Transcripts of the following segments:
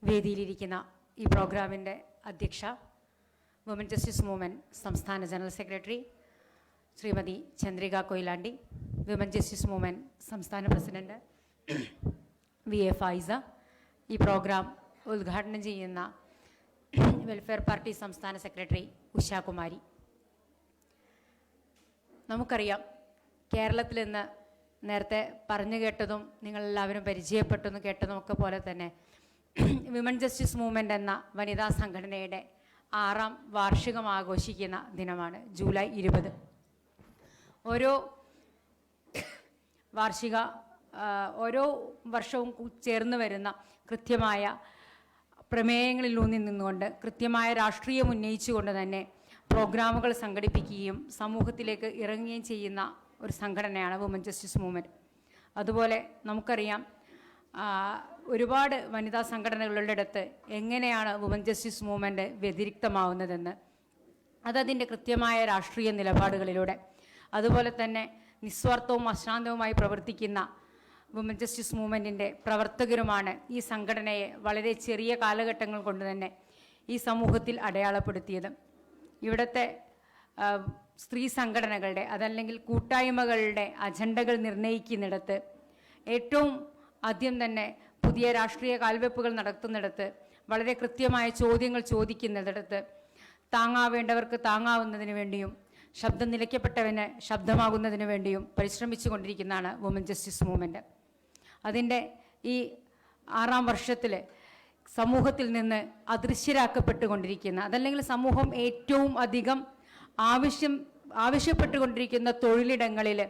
വേദിയിലിരിക്കുന്ന ഈ പ്രോഗ്രാമിൻ്റെ അധ്യക്ഷ, വുമൻ ജസ്റ്റിസ് മൂവ്മെൻറ്റ് സംസ്ഥാന general secretary Shrimati Chandrika Koyilandy, women justice movement സംസ്ഥാന പ്രസിഡന്റ് VA ഫൈസ, ഈ പ്രോഗ്രാം ഉദ്ഘാടനം ചെയ്യുന്ന വെൽഫെയർ പാർട്ടി സംസ്ഥാന സെക്രട്ടറി ഉഷാകുമാരി. നമുക്കറിയാം, കേരളത്തിൽ ഇന്ന് നേരത്തെ പറഞ്ഞു കേട്ടതും നിങ്ങളെല്ലാവരും പരിചയപ്പെട്ടെന്ന് കേട്ടതും ഒക്കെ പോലെ തന്നെ വിമൻ ജസ്റ്റിസ് മൂവ്മെൻറ്റ് എന്ന വനിതാ സംഘടനയുടെ 6ാം വാർഷികം ആഘോഷിക്കുന്ന ദിനമാണ് ജൂലൈ 20. ഓരോ വർഷവും ചേർന്ന് വരുന്ന കൃത്യമായ പ്രമേയങ്ങളിലൂന്നി നിന്നുകൊണ്ട് കൃത്യമായ രാഷ്ട്രീയം ഉന്നയിച്ചുകൊണ്ട് തന്നെ പ്രോഗ്രാമുകൾ സംഘടിപ്പിക്കുകയും സമൂഹത്തിലേക്ക് ഇറങ്ങുകയും ചെയ്യുന്ന ഒരു സംഘടനയാണ് വുമൻ ജസ്റ്റിസ് മൂവ്മെൻറ്റ്. അതുപോലെ നമുക്കറിയാം, ഒരുപാട് വനിതാ സംഘടനകളുടെ അടുത്ത് എങ്ങനെയാണ് വുമൻ ജസ്റ്റിസ് മൂവ്മെൻറ്റ് വ്യതിരിക്തമാവുന്നതെന്ന്, അതതിൻ്റെ കൃത്യമായ രാഷ്ട്രീയ നിലപാടുകളിലൂടെ, അതുപോലെ തന്നെ നിസ്വാർത്ഥവും അശ്രാന്തവുമായി പ്രവർത്തിക്കുന്ന വുമൻ ജസ്റ്റിസ് മൂവ്മെൻറ്റിൻ്റെ പ്രവർത്തകരുമാണ് ഈ സംഘടനയെ വളരെ ചെറിയ കാലഘട്ടങ്ങൾ കൊണ്ട് തന്നെ ഈ സമൂഹത്തിൽ അടയാളപ്പെടുത്തിയത്. ഇവിടുത്തെ സ്ത്രീ സംഘടനകളുടെ അതല്ലെങ്കിൽ കൂട്ടായ്മകളുടെ അജണ്ടകൾ നിർണ്ണയിക്കുന്നിടത്ത്, ഏറ്റവും ആദ്യം തന്നെ പുതിയ രാഷ്ട്രീയ കാൽവെപ്പുകൾ നടത്തുന്നിടത്ത്, വളരെ കൃത്യമായ ചോദ്യങ്ങൾ ചോദിക്കുന്നിടത്ത്, താങ്ങാവേണ്ടവർക്ക് താങ്ങാവുന്നതിന് വേണ്ടിയും ശബ്ദം നിലയ്ക്കപ്പെട്ടവന് ശബ്ദമാകുന്നതിന് വേണ്ടിയും പരിശ്രമിച്ചു കൊണ്ടിരിക്കുന്നതാണ് വുമൻ ജസ്റ്റിസ് മൂവ്മെൻറ്റ്. അതിൻ്റെ ഈ 6ാം വർഷത്തിൽ സമൂഹത്തിൽ നിന്ന് അദൃശ്യരാക്കപ്പെട്ടുകൊണ്ടിരിക്കുന്ന, അതല്ലെങ്കിൽ സമൂഹം ഏറ്റവും അധികം ആവശ്യപ്പെട്ടുകൊണ്ടിരിക്കുന്ന തൊഴിലിടങ്ങളിൽ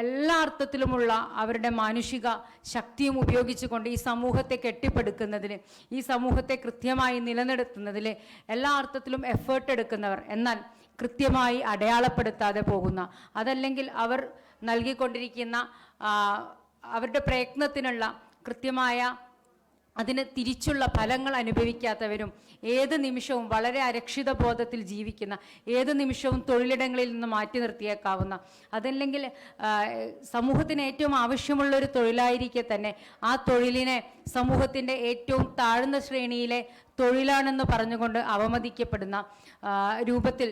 എല്ലാ അർത്ഥത്തിലുമുള്ള അവരുടെ മാനുഷിക ശക്തിയും ഉപയോഗിച്ചുകൊണ്ട് ഈ സമൂഹത്തെ കെട്ടിപ്പടുക്കുന്നതിന്, ഈ സമൂഹത്തെ കൃത്യമായി നിലനിർത്തുന്നതിൽ എല്ലാ അർത്ഥത്തിലും എഫേർട്ട് എടുക്കുന്നവർ, എന്നാൽ കൃത്യമായി അടയാളപ്പെടുത്താതെ പോകുന്ന, അതല്ലെങ്കിൽ അവർ നൽകിക്കൊണ്ടിരിക്കുന്ന അവരുടെ പ്രയത്നത്തിനുള്ള കൃത്യമായ അതിന് തിരിച്ചുള്ള ഫലങ്ങൾ അനുഭവിക്കാത്തവരും, ഏത് നിമിഷവും വളരെ അരക്ഷിത ബോധത്തിൽ ജീവിക്കുന്ന, ഏത് നിമിഷവും തൊഴിലിടങ്ങളിൽ നിന്ന് മാറ്റി നിർത്തിയേക്കാവുന്ന, അതല്ലെങ്കിൽ സമൂഹത്തിന് ഏറ്റവും ആവശ്യമുള്ളൊരു തൊഴിലായിരിക്കെ തന്നെ ആ തൊഴിലിനെ സമൂഹത്തിൻ്റെ ഏറ്റവും താഴ്ന്ന ശ്രേണിയിലെ തൊഴിലാണെന്ന് പറഞ്ഞുകൊണ്ട് അവമതിക്കപ്പെടുന്ന രൂപത്തിൽ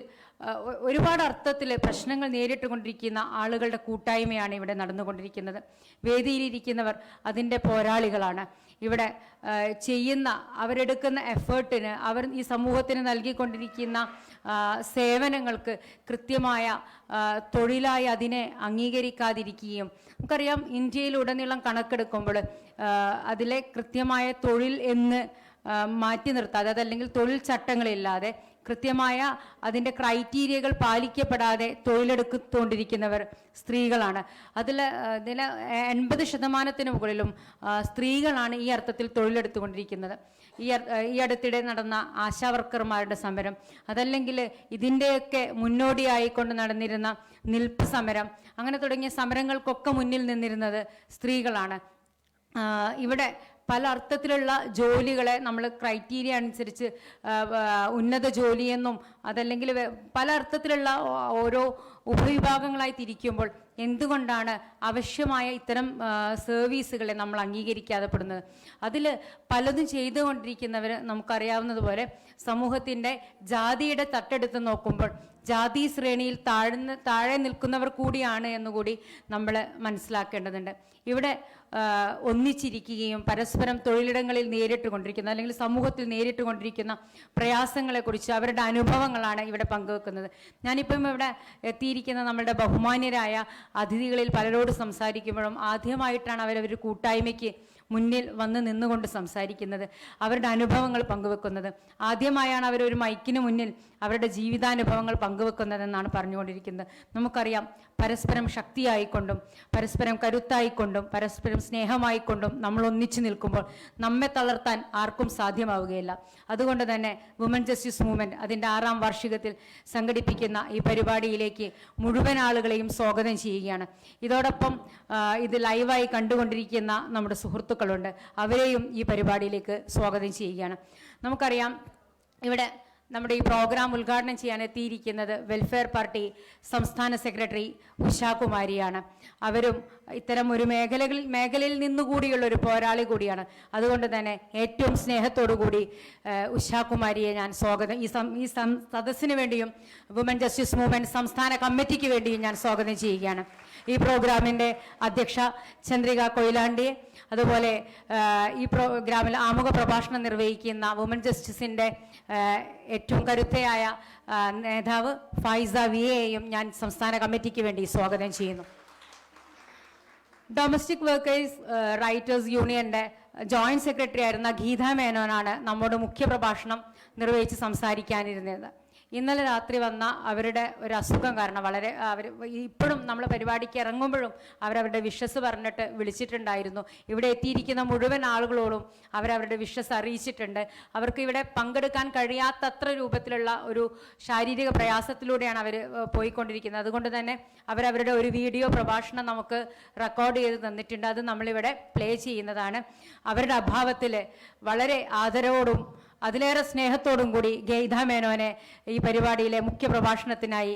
ഒരുപാട് അർത്ഥത്തിൽ പ്രശ്നങ്ങൾ നേരിട്ടുകൊണ്ടിരിക്കുന്ന ആളുകളുടെ കൂട്ടായ്മയാണ് ഇവിടെ നടന്നുകൊണ്ടിരിക്കുന്നത്. വേദിയിലിരിക്കുന്നവർ അതിൻ്റെ പോരാളികളാണ്. ഇവിടെ അവരെടുക്കുന്ന എഫേർട്ടിന്, അവർ ഈ സമൂഹത്തിന് നൽകിക്കൊണ്ടിരിക്കുന്ന സേവനങ്ങൾക്ക് കൃത്യമായ തൊഴിലായി അതിനെ അംഗീകരിക്കാതിരിക്കുകയും, നമുക്കറിയാം, ഇന്ത്യയിലുടനീളം കണക്കെടുക്കുമ്പോൾ അതിലെ കൃത്യമായ തൊഴിൽ എന്ന് മാറ്റി നിർത്താതെ, അതല്ലെങ്കിൽ തൊഴിൽ ചട്ടങ്ങളില്ലാതെ കൃത്യമായ അതിൻ്റെ ക്രൈറ്റീരിയകൾ പാലിക്കപ്പെടാതെ തൊഴിലെടുത്തുകൊണ്ടിരിക്കുന്നവർ സ്ത്രീകളാണ്. അതിൽ 80% മുകളിലും സ്ത്രീകളാണ് ഈ അർത്ഥത്തിൽ തൊഴിലെടുത്തുകൊണ്ടിരിക്കുന്നത്. ഈ അടുത്തിടെ നടന്ന ആശാവർക്കർമാരുടെ സമരം, അതല്ലെങ്കിൽ ഇതിൻ്റെയൊക്കെ മുന്നോടിയായിക്കൊണ്ട് നടന്നിരുന്ന നിൽപ്പ് സമരം, അങ്ങനെ തുടങ്ങിയ സമരങ്ങൾക്കൊക്കെ മുന്നിൽ നിന്നിരുന്നത് സ്ത്രീകളാണ്. ഇവിടെ പല അർത്ഥത്തിലുള്ള ജോലികളെ നമ്മൾ ക്രൈറ്റീരിയ അനുസരിച്ച് ഉന്നത ജോലിയെന്നും, അതല്ലെങ്കിൽ പല അർത്ഥത്തിലുള്ള ഓരോ ഉപവിഭാഗങ്ങളായി തിരിക്കുമ്പോൾ എന്തുകൊണ്ടാണ് ആവശ്യമായ ഇത്തരം സർവീസുകളെ നമ്മൾ അംഗീകരിക്കാതെ പെടുന്നത്? അതിൽ പലതും ചെയ്തുകൊണ്ടിരിക്കുന്നവർ നമുക്കറിയാവുന്നതുപോലെ സമൂഹത്തിൻ്റെ ജാതിയുടെ തട്ടെടുത്ത് നോക്കുമ്പോൾ ജാതി ശ്രേണിയിൽ താഴെ നിൽക്കുന്നവർ കൂടിയാണ് എന്നുകൂടി നമ്മൾ മനസ്സിലാക്കേണ്ടതുണ്ട്. ഇവിടെ ഒന്നിച്ചിരിക്കുകയും പരസ്പരം തൊഴിലിടങ്ങളിൽ നേരിട്ടുകൊണ്ടിരിക്കുന്ന, അല്ലെങ്കിൽ സമൂഹത്തിൽ നേരിട്ടുകൊണ്ടിരിക്കുന്ന പ്രയാസങ്ങളെക്കുറിച്ച് അവരുടെ അനുഭവങ്ങളാണ് ഇവിടെ പങ്കുവെക്കുന്നത്. ഞാനിപ്പം ഇവിടെ എത്തിയിരിക്കുന്ന നമ്മളുടെ ബഹുമാന്യരായ അതിഥികളിൽ പലരോട് സംസാരിക്കുമ്പോഴും ആദ്യമായിട്ടാണ് അവരൊരു കൂട്ടായ്മയ്ക്ക് മുന്നിൽ വന്ന് നിന്നുകൊണ്ട് സംസാരിക്കുന്നത്, അവരുടെ അനുഭവങ്ങൾ പങ്കുവെക്കുന്നത്. ആദ്യമായാണ് അവരൊരു മൈക്കിന് മുന്നിൽ അവരുടെ ജീവിതാനുഭവങ്ങൾ പങ്കുവെക്കുന്നതെന്നാണ് പറഞ്ഞുകൊണ്ടിരിക്കുന്നത്. നമുക്കറിയാം, പരസ്പരം ശക്തിയായിക്കൊണ്ടും പരസ്പരം കരുത്തായിക്കൊണ്ടും പരസ്പരം സ്നേഹമായിക്കൊണ്ടും നമ്മൾ ഒന്നിച്ചു നിൽക്കുമ്പോൾ നമ്മെ തളർത്താൻ ആർക്കും സാധ്യമാവുകയില്ല. അതുകൊണ്ട് തന്നെ വുമൻ ജസ്റ്റിസ് മൂവ്മെൻറ്റ് അതിൻ്റെ 6ാം വാർഷികത്തിൽ സംഘടിപ്പിക്കുന്ന ഈ പരിപാടിയിലേക്ക് മുഴുവൻ ആളുകളെയും സ്വാഗതം ചെയ്യുകയാണ്. ഇതോടൊപ്പം ഇത് ലൈവായി കണ്ടുകൊണ്ടിരിക്കുന്ന നമ്മുടെ സുഹൃത്തുക്കളുണ്ട്, അവരെയും ഈ പരിപാടിയിലേക്ക് സ്വാഗതം ചെയ്യുകയാണ്. നമുക്കറിയാം, ഇവിടെ നമ്മുടെ ഈ പ്രോഗ്രാം ഉദ്ഘാടനം ചെയ്യാൻ എത്തിയിരിക്കുന്നത് വെൽഫെയർ പാർട്ടി സംസ്ഥാന സെക്രട്ടറി ഉഷാകുമാരിയാണ്. അവരും ഇത്തരം ഒരു മേഖലയിൽ നിന്നുകൂടിയുള്ള ഒരു പോരാളി കൂടിയാണ്. അതുകൊണ്ട് തന്നെ ഏറ്റവും സ്നേഹത്തോടു കൂടി ഉഷാകുമാരിയെ ഞാൻ സ്വാഗതം ഈ സദസ്സിന് വേണ്ടിയും വുമൻ ജസ്റ്റിസ് മൂവ്മെന്റ് സംസ്ഥാന കമ്മിറ്റിക്ക് വേണ്ടിയും ഞാൻ സ്വാഗതം ചെയ്യുകയാണ്. ഈ പ്രോഗ്രാമിൻ്റെ അധ്യക്ഷ ചന്ദ്രിക കൊയിലാണ്ടിയെ, അതുപോലെ ഈ പ്രോഗ്രാമിൽ ആമുഖ പ്രഭാഷണം നിർവഹിക്കുന്ന വുമൻ ജസ്റ്റിസിൻ്റെ ഏറ്റവും കരുത്തയായ നേതാവ് ഫൈസ വിയെയും ഞാൻ സംസ്ഥാന കമ്മിറ്റിക്ക് വേണ്ടി സ്വാഗതം ചെയ്യുന്നു. ഡൊമസ്റ്റിക് വർക്കേഴ്സ് റൈറ്റേഴ്സ് യൂണിയന്റെ ജോയിന്റ് സെക്രട്ടറി ആയിരുന്ന ഗീത മേനോനാണ് നമ്മോട് മുഖ്യപ്രഭാഷണം നിർവഹിച്ച് സംസാരിക്കാനിരുന്നത്. ഇന്നലെ രാത്രി വന്ന അവരുടെ ഒരു അസുഖം കാരണം അവർ ഇപ്പോഴും നമ്മൾ പരിപാടിക്ക് ഇറങ്ങുമ്പോഴും അവരവരുടെ വിഷസ് പറഞ്ഞിട്ട് വിളിച്ചിട്ടുണ്ടായിരുന്നു. ഇവിടെ എത്തിയിരിക്കുന്ന മുഴുവൻ ആളുകളോടും അവരവരുടെ വിഷസ് അറിയിച്ചിട്ടുണ്ട്. അവർക്ക് ഇവിടെ പങ്കെടുക്കാൻ കഴിയാത്തത്ര രൂപത്തിലുള്ള ഒരു ശാരീരിക പ്രയാസത്തിലൂടെയാണ് അവർ പോയിക്കൊണ്ടിരിക്കുന്നത്. അതുകൊണ്ട് തന്നെ അവരവരുടെ ഒരു വീഡിയോ പ്രഭാഷണം നമുക്ക് റെക്കോർഡ് ചെയ്ത് തന്നിട്ടുണ്ട്. അത് നമ്മളിവിടെ പ്ലേ ചെയ്യുന്നതാണ്. അവരുടെ അഭാവത്തിൽ വളരെ ആദരവോടും അതിലേറെ സ്നേഹത്തോടും കൂടി ഗീത മേനോനെ ഈ പരിപാടിയിലെ മുഖ്യ പ്രഭാഷണത്തിനായി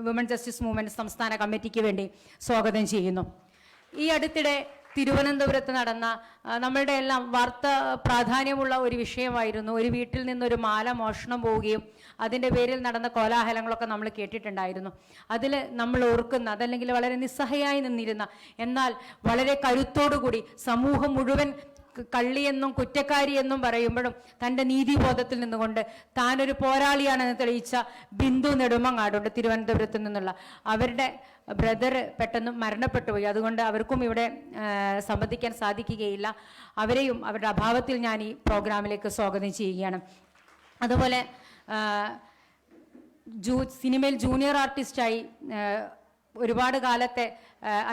വുമൻ ജസ്റ്റിസ് മൂവ്മെന്റ് സംസ്ഥാന കമ്മിറ്റിക്ക് വേണ്ടി സ്വാഗതം ചെയ്യുന്നു. ഈ അടുത്തിടെ തിരുവനന്തപുരത്ത് നടന്ന നമ്മളുടെ എല്ലാം വാർത്ത പ്രാധാന്യമുള്ള ഒരു വിഷയമായിരുന്നു. ഒരു വീട്ടിൽ നിന്നൊരു മാല മോഷണം പോവുകയും അതിൻ്റെ പേരിൽ നടന്ന കോലാഹലങ്ങളൊക്കെ നമ്മൾ കേട്ടിട്ടുണ്ടായിരുന്നു. അതിൽ നമ്മൾ ഓർക്കുന്ന, അതല്ലെങ്കിൽ വളരെ നിസ്സഹായായി നിന്നിരുന്ന, എന്നാൽ വളരെ കരുത്തോടുകൂടി സമൂഹം മുഴുവൻ കള്ളിയെന്നും കുറ്റക്കാരിയെന്നും പറയുമ്പോഴും തൻ്റെ നീതിബോധത്തിൽ നിന്നുകൊണ്ട് താനൊരു പോരാളിയാണെന്ന് തെളിയിച്ച ബിന്ദു നെടുമങ്ങാടുണ്ട് തിരുവനന്തപുരത്ത് നിന്നുള്ള. അവരുടെ ബ്രദർ പെട്ടെന്ന് മരണപ്പെട്ടു പോയി. അതുകൊണ്ട് അവർക്കും ഇവിടെ സംബന്ധിക്കാൻ സാധിക്കുകയില്ല. അവരെയും അവരുടെ അഭാവത്തിൽ ഞാൻ ഈ പ്രോഗ്രാമിലേക്ക് സ്വാഗതം ചെയ്യുകയാണ്. അതുപോലെ സിനിമയിൽ ജൂനിയർ ആർട്ടിസ്റ്റായി ഒരുപാട് കാലത്തെ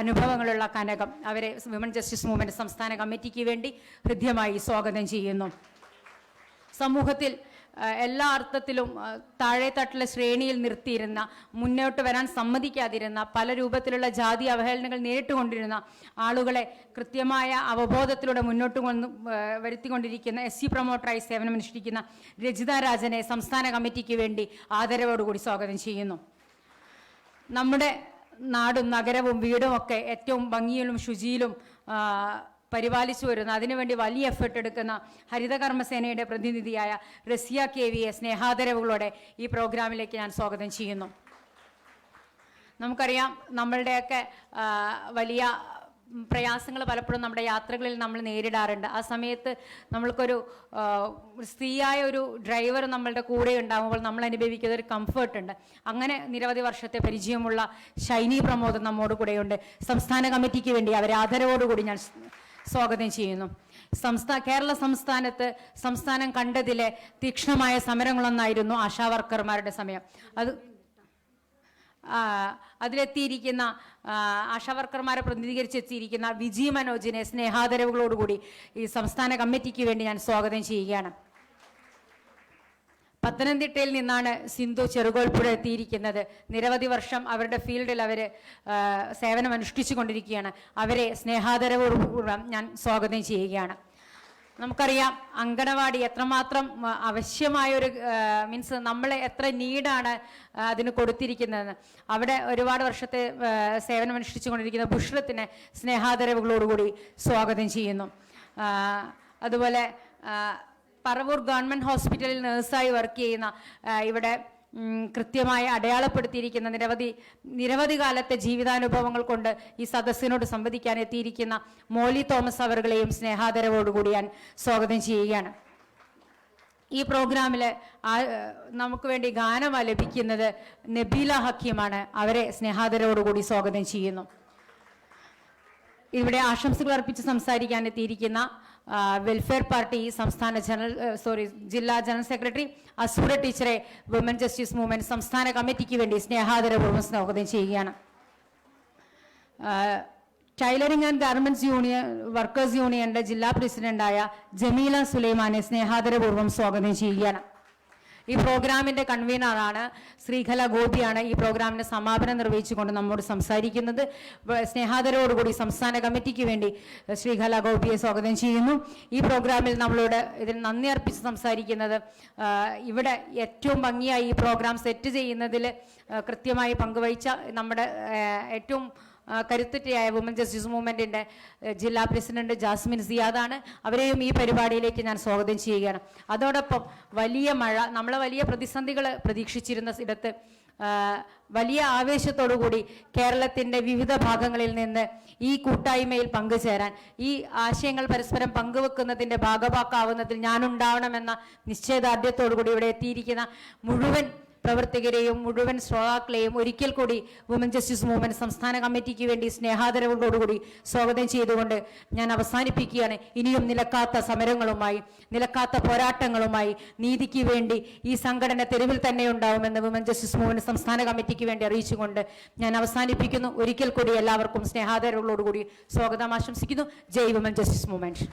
അനുഭവങ്ങളുള്ള കനകം, അവരെ വിമൻ ജസ്റ്റിസ് മൂവ്മെന്റ് സംസ്ഥാന കമ്മിറ്റിക്ക് വേണ്ടി ഹൃദ്യമായി സ്വാഗതം ചെയ്യുന്നു. സമൂഹത്തിൽ എല്ലാ അർത്ഥത്തിലും താഴെത്തട്ടിലെ ശ്രേണിയിൽ നിർത്തിയിരുന്ന, മുന്നോട്ട് വരാൻ സമ്മതിക്കാതിരുന്ന, പല രൂപത്തിലുള്ള ജാതി അവഹേളനങ്ങൾ നേരിട്ടുകൊണ്ടിരുന്ന ആളുകളെ കൃത്യമായ അവബോധത്തിലൂടെ മുന്നോട്ട് വരുത്തിക്കൊണ്ടിരിക്കുന്ന SC പ്രൊമോട്ടറായി സേവനമനുഷ്ഠിക്കുന്ന രജിത രാജനെ സംസ്ഥാന കമ്മിറ്റിക്ക് വേണ്ടി ആദരവോടുകൂടി സ്വാഗതം ചെയ്യുന്നു. നമ്മുടെ നാടും നഗരവും വീടും ഒക്കെ ഏറ്റവും ഭംഗിയിലും ശുചിയിലും പരിപാലിച്ചു വരുന്ന, അതിനുവേണ്ടി വലിയ എഫേർട്ട് എടുക്കുന്ന ഹരിതകർമ്മസേനയുടെ പ്രതിനിധിയായ റസിയ KV സ്നേഹാദരവുകളോടെ ഈ പ്രോഗ്രാമിലേക്ക് ഞാൻ സ്വാഗതം ചെയ്യുന്നു. നമുക്കറിയാം, നമ്മളുടെയൊക്കെ വലിയ പ്രയാസങ്ങൾ പലപ്പോഴും നമ്മുടെ യാത്രകളിൽ നമ്മൾ നേരിടാറുണ്ട്. ആ സമയത്ത് നമ്മൾക്കൊരു സ്ത്രീയായ ഒരു ഡ്രൈവർ നമ്മളുടെ കൂടെ ഉണ്ടാകുമ്പോൾ നമ്മൾ അനുഭവിക്കുന്ന ഒരു കംഫേർട്ട് ഉണ്ട്. അങ്ങനെ നിരവധി വർഷത്തെ പരിചയമുള്ള ഷൈനി പ്രമോദ് നമ്മോട് കൂടെയുണ്ട്. സംസ്ഥാന കമ്മിറ്റിക്ക് വേണ്ടി അവരെ ആദരവോടുകൂടി ഞാൻ സ്വാഗതം ചെയ്യുന്നു. കേരള സംസ്ഥാനം കണ്ടതിലെ തീക്ഷ്ണമായ സമരങ്ങളൊന്നായിരുന്നു ആശാവർക്കർമാരുടെ സമയം. അതിലെത്തിയിരിക്കുന്ന ആശാവർക്കർമാരെ പ്രതിനിധീകരിച്ചെത്തിയിരിക്കുന്ന വിജി മനോജിനെ സ്നേഹാദരവുകളോടുകൂടി ഈ സംസ്ഥാന കമ്മിറ്റിക്ക് വേണ്ടി ഞാൻ സ്വാഗതം ചെയ്യുകയാണ്. പത്തനംതിട്ടയിൽ നിന്നാണ് സിന്ധു ചെറുകോൽപ്പുഴ എത്തിയിരിക്കുന്നത്. നിരവധി വർഷം അവരുടെ ഫീൽഡിൽ അവർ സേവനം അനുഷ്ഠിച്ചു കൊണ്ടിരിക്കുകയാണ്. അവരെ സ്നേഹാദരവോടുകൂടി ഞാൻ സ്വാഗതം ചെയ്യുകയാണ്. നമുക്കറിയാം, അങ്കണവാടി എത്രമാത്രം ആവശ്യമായൊരു മീൻസ് നമ്മൾ എത്ര നീഡാണ് അതിന് കൊടുത്തിരിക്കുന്നതെന്ന്. അവിടെ ഒരുപാട് വർഷത്തെ സേവനം അനുഷ്ഠിച്ചു കൊണ്ടിരിക്കുന്ന ബുഷ്രത്തിനെ സ്നേഹാദരവുകളോടുകൂടി സ്വാഗതം ചെയ്യുന്നു. അതുപോലെ പറവൂർ ഗവൺമെൻറ് ഹോസ്പിറ്റലിൽ നേഴ്സായി വർക്ക് ചെയ്യുന്ന, ഇവിടെ കൃത്യമായി അടയാളപ്പെടുത്തിയിരിക്കുന്ന നിരവധി കാലത്തെ ജീവിതാനുഭവങ്ങൾ കൊണ്ട് ഈ സദസ്സിനോട് സംവദിക്കാൻ എത്തിയിരിക്കുന്ന മോലി തോമസ് അവരുകളെയും സ്നേഹാദരവോടുകൂടി ഞാൻ സ്വാഗതം ചെയ്യുകയാണ്. ഈ പ്രോഗ്രാമിൽ നമുക്ക് വേണ്ടി ഗാനം ആലപിക്കുന്നത് നബീല ഹക്കീമാണ്. അവരെ സ്നേഹാദരവോടുകൂടി സ്വാഗതം ചെയ്യുന്നു. ഇവിടെ ആശംസകൾ അർപ്പിച്ച് സംസാരിക്കാൻ എത്തിയിരിക്കുന്ന വെൽഫെയർ പാർട്ടി ജില്ലാ ജനറൽ സെക്രട്ടറി അസൂര ടീച്ചറെ വുമൻ ജസ്റ്റിസ് മൂവ്മെന്റ് സംസ്ഥാന കമ്മിറ്റിക്ക് വേണ്ടി സ്നേഹാദരപൂർവ്വം സ്വാഗതം ചെയ്യുകയാണ്. ടൈലറിംഗ് ആൻഡ് ഗാർമെന്റ്സ് വർക്കേഴ്സ് യൂണിയന്റെ ജില്ലാ പ്രസിഡന്റായ ജമീല സുലൈമാനെ സ്നേഹാദരപൂർവ്വം സ്വാഗതം ചെയ്യുകയാണ്. ഈ പ്രോഗ്രാമിൻ്റെ കൺവീനറാണ് ശ്രീകല ഗോപിയാണ് ഈ പ്രോഗ്രാമിൻ്റെ സമാപനം നിർവഹിച്ചുകൊണ്ട് നമ്മോട് സംസാരിക്കുന്നത്. സ്നേഹാദരോടുകൂടി സംസ്ഥാന കമ്മിറ്റിക്ക് വേണ്ടി ശ്രീകല ഗോപിയെ സ്വാഗതം ചെയ്യുന്നു. ഈ പ്രോഗ്രാമിൽ നമ്മളോട് ഇതിന് നന്ദി അർപ്പിച്ച് സംസാരിക്കുന്നത് ഇവിടെ ഏറ്റവും ഭംഗിയായി ഈ പ്രോഗ്രാം സെറ്റ് ചെയ്യുന്നതിൽ കൃത്യമായി പങ്കുവഹിച്ച നമ്മുടെ ഏറ്റവും കരുത്തുറ്റയായ വുമൻ ജസ്റ്റിസ് മൂവ്മെൻറ്റിൻ്റെ ജില്ലാ പ്രസിഡന്റ് ജാസ്മിൻ സിയാദാണ്. അവരെയും ഈ പരിപാടിയിലേക്ക് ഞാൻ സ്വാഗതം ചെയ്യുകയാണ്. അതോടൊപ്പം വലിയ മഴ, നമ്മളെ വലിയ പ്രതിസന്ധികൾ പ്രതീക്ഷിച്ചിരുന്ന ഇടത്ത് വലിയ ആവേശത്തോടുകൂടി കേരളത്തിൻ്റെ വിവിധ ഭാഗങ്ങളിൽ നിന്ന് ഈ കൂട്ടായ്മയിൽ പങ്കുചേരാൻ, ഈ ആശയങ്ങൾ പരസ്പരം പങ്കുവെക്കുന്നതിൻ്റെ ഭാഗവാക്കാവുന്നതിൽ ഞാനുണ്ടാവണമെന്ന നിശ്ചയദാർഢ്യത്തോടുകൂടി ഇവിടെ എത്തിയിരിക്കുന്ന മുഴുവൻ പ്രവർത്തകരെയും മുഴുവൻ ശ്രോതാക്കളെയും ഒരിക്കൽ കൂടി വുമൻ ജസ്റ്റിസ് മൂവ്മെന്റ് സംസ്ഥാന കമ്മിറ്റിക്ക് വേണ്ടി സ്നേഹാദരവോടുകൂടി സ്വാഗതം ചെയ്തുകൊണ്ട് ഞാൻ അവസാനിപ്പിക്കുകയാണ്. ഇനിയും നിലക്കാത്ത സമരങ്ങളുമായി, നിലക്കാത്ത പോരാട്ടങ്ങളുമായി നീതിക്ക് വേണ്ടി ഈ സംഘടന തെരുവിൽ തന്നെ ഉണ്ടാവുമെന്ന് വുമൻ ജസ്റ്റിസ് മൂവ്മെന്റ് സംസ്ഥാന കമ്മിറ്റിക്ക് വേണ്ടി അറിയിച്ചുകൊണ്ട് ഞാൻ അവസാനിപ്പിക്കുന്നു. ഒരിക്കൽ കൂടി എല്ലാവർക്കും സ്നേഹാദരവോടുകൂടി സ്വാഗതം ആശംസിക്കുന്നു. ജയ് വുമൻ ജസ്റ്റിസ് മൂവ്മെന്റ്.